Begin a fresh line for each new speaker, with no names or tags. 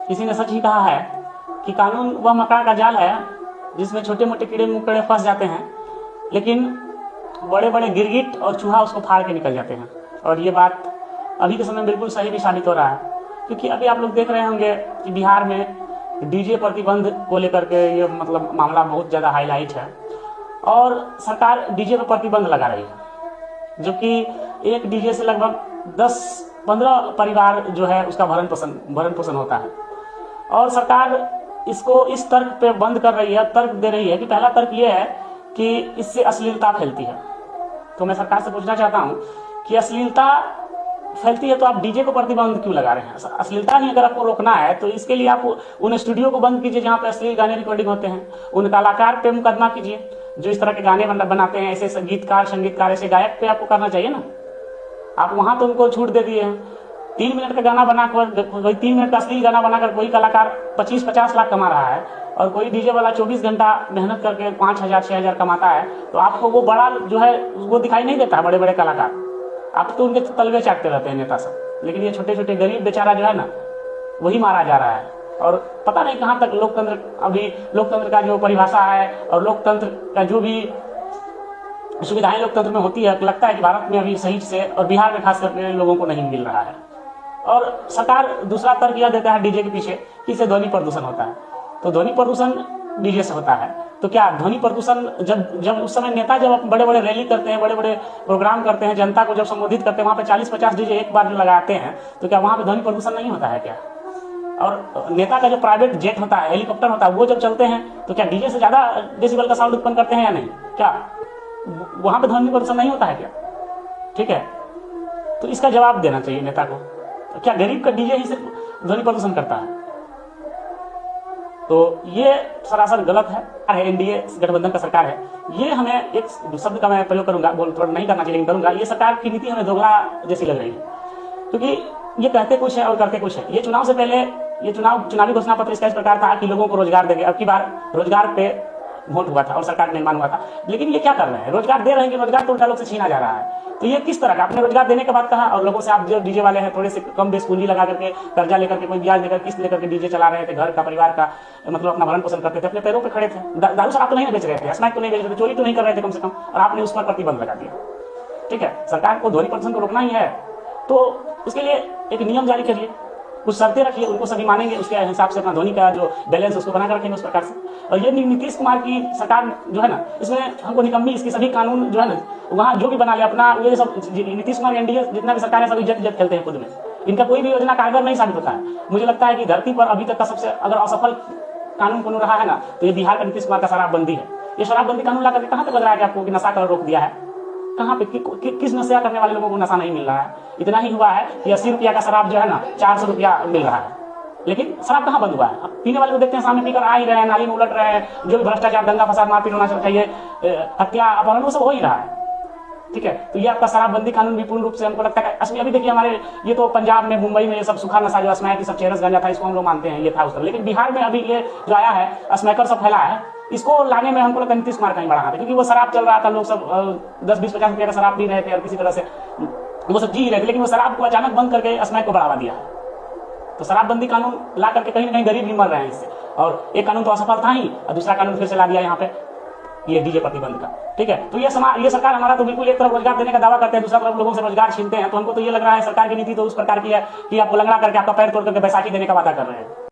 किसी ने सच ही कहा है कि कानून वह मकड़ा का जाल है जिसमें छोटे मोटे कीड़े मकोड़े फंस जाते हैं, लेकिन बड़े बड़े गिरगिट और चूहा उसको फाड़ के निकल जाते हैं। और ये बात अभी के समय में बिल्कुल सही भी साबित हो रहा है, क्योंकि अभी आप लोग देख रहे होंगे कि बिहार में डीजे प्रतिबंध को लेकर के ये मतलब मामला बहुत ज़्यादा हाईलाइट है और सरकार डीजे पर प्रतिबंध लगा रही है, जो कि एक डीजे से लगभग 10-15 परिवार जो है उसका भरण पोषण होता है। और सरकार इसको इस तर्क पे बंद कर रही है, तर्क दे रही है कि पहला तर्क ये है कि इससे अश्लीलता फैलती है। तो मैं सरकार से पूछना चाहता हूँ कि अश्लीलता फैलती है तो आप डीजे को प्रतिबंध क्यों लगा रहे हैं? अश्लीलता ही अगर आपको रोकना है तो इसके लिए आप उन स्टूडियो को बंद कीजिए जहाँ पे अश्लील गाने रिकॉर्डिंग होते हैं, उन कलाकार पे मुकदमा कीजिए जो इस तरह के गाने बनाते हैं, ऐसे संगीतकार ऐसे गायक पे आपको करना चाहिए ना। आप वहां तो उनको छूट दे दिए हैं। 3 मिनट का गाना बनाकर, कोई 3 मिनट का अश्लील गाना बनाकर कोई कलाकार 25-50 लाख कमा रहा है और कोई डीजे वाला 24 घंटा मेहनत करके 5,000-6,000 कमाता है, तो आपको वो बड़ा जो है वो दिखाई नहीं देता है। बड़े बड़े कलाकार आप तो उनके तलवे चाटते रहते हैं नेता सब, लेकिन ये छोटे छोटे गरीब बेचारा जो है ना वही मारा जा रहा है। और पता नहीं कहाँ तक लोकतंत्र, अभी लोकतंत्र का जो परिभाषा है और लोकतंत्र का जो भी सुविधाएं लोकतंत्र में होती है, लगता है कि भारत में अभी सही से और बिहार में खास करके लोगों को नहीं मिल रहा है। और सरकार दूसरा तर्क यह देता है डीजे के पीछे कि इससे ध्वनि प्रदूषण होता है। तो ध्वनि प्रदूषण डीजे से होता है तो क्या ध्वनि प्रदूषण जब उस समय नेता जब बड़े बड़े रैली करते हैं, बड़े बड़े प्रोग्राम करते हैं, जनता को जब संबोधित करते हैं, वहां पे 40-50 डीजे एक बार जो लगाते हैं, तो क्या वहां पे ध्वनि प्रदूषण नहीं होता है क्या? और नेता का जो प्राइवेट जेट होता है, हेलीकॉप्टर होता है, वो जब चलते हैं तो क्या डीजे से ज्यादा डेसिबल का साउंड उत्पन्न करते हैं या नहीं? क्या वहां पे ध्वनि प्रदूषण नहीं होता है क्या? ठीक है, तो इसका जवाब देना चाहिए नेता को। तो क्या गरीब का डीजे ही सिर्फ ध्वनि प्रदूषण करता है? तो ये सरासर गलत है। एनडीए गठबंधन का सरकार है, ये हमें एक शब्द का मैं प्रयोग करूंगा, थोड़ा नहीं करना चाहिए लेकिन करूंगा, ये सरकार की नीति हमें दोगला जैसी लग रही है, क्योंकि ये कहते कुछ है और करते कुछ है। ये चुनाव से पहले ये चुनावी घोषणा पत्र इसका इस प्रकार था कि लोगों को रोजगार देंगे। अब की बार रोजगार पे वोट हुआ था और सरकार का निर्माण हुआ था, लेकिन ये क्या कर रहे हैं? रोजगार दे रहे हैं कि रोजगार तो उल्टा लोग से छीना जा रहा है। तो ये किस तरह का? आपने रोजगार देने के बाद कहा और लोगों से आप जो डीजे वाले हैं थोड़े से कम बेस पूंजी लगा करके, कर्जा लेकर के, कोई ब्याज लेकर, किस्त लेकर के डीजे चला रहे थे, घर का परिवार का मतलब अपना भरण पोषण करते थे, अपने पैरों पे खड़े थे, दारू शराब तो नहीं बेच रहे थे, स्मैक तो नहीं बेच रहे थे, चोरी तो नहीं कर रहे थे कम से कम, और आपने उस पर प्रतिबंध लगा दिया। ठीक है, सरकार को ध्वनि प्रदूषण को रोकना ही है तो उसके लिए एक नियम जारी करिए, कुछ शर्तें रखिए, उनको सभी मानेंगे, उसके हिसाब से अपना ध्वनि का जो बैलेंस उसको बनाकर रखेंगे उस प्रकार से। और ये नीतीश कुमार की सरकार जो है ना, इसमें हमको निकम्मी, इसकी सभी कानून जो है ना वहाँ जो भी बना ले अपना, ये सब नीतीश कुमार एनडीए जितना भी सरकार है सब इज्जत खेलते हैं खुद में। इनका कोई भी योजना कारगर नहीं साबित होता है। मुझे लगता है कि धरती पर अभी तक का सबसे अगर असफल कानून रहा है ना तो ये बिहार का नीतीश कुमार का शराबबंदी है। ये शराबबंदी कानून ला करके कहाँ तक लग रहा है कि आपको नशा कर रोक दिया है? कहाँ पे किस नशा करने वाले लोगों को नशा नहीं मिल रहा है? इतना ही हुआ है कि 80 रुपया का शराब जो है ना 400 रुपया मिल रहा है, लेकिन शराब कहाँ बंद हुआ है? अब पीने वाले को देखते हैं सामने पीकर आ ही रहे हैं, नाली में उलट रहे हैं, जो भी भ्रष्टाचार, दंगा फसाद, मारपीट होना चाहिए, हत्या, अपहरण, वो सब हो ही रहा है। ठीक है, तो ये आपका शराबबंदी कानून भी पूर्ण रूप से हमको लगता है असली। अभी देखिए हमारे ये तो पंजाब में, मुंबई में ये सब सूखा नशा जो स्मैक, सब चेरस गांजा था, इसको हम लोग मानते हैं, ये था उस तरह। लेकिन बिहार में अभी ये जो आया है स्मैकर सब फैला है, इसको लाने में हमको लगता है नीतीश कुमार कहीं बड़ा हाथ है, क्योंकि वो शराब चल रहा था, लोग सब 10-20-50 रुपये का शराब पी रहे थे और किसी तरह से वो सब जी रहे थे, लेकिन वो शराब को अचानक बंद करके स्मैक को बढ़ावा दिया। तो शराबबंदी कानून ला करके कहीं ना कहीं गरीब भी मर रहे हैं इससे। और एक कानून तो असफल था ही और दूसरा कानून फिर से ला दिया यहाँ पे, ये डीजे प्रतिबंध का। ठीक है, तो ये सरकार हमारा तो बिल्कुल एक तरफ रोजगार देने का दावा करते हैं, दूसरा तरफ लोगों से रोजगार छीनते हैं। तो हमको तो ये लग रहा है सरकार की नीति तो उस प्रकार की है कि आपको लंगड़ा करके आपका पैर तोड़ करके बैसाखी देने का वादा कर रहे हैं।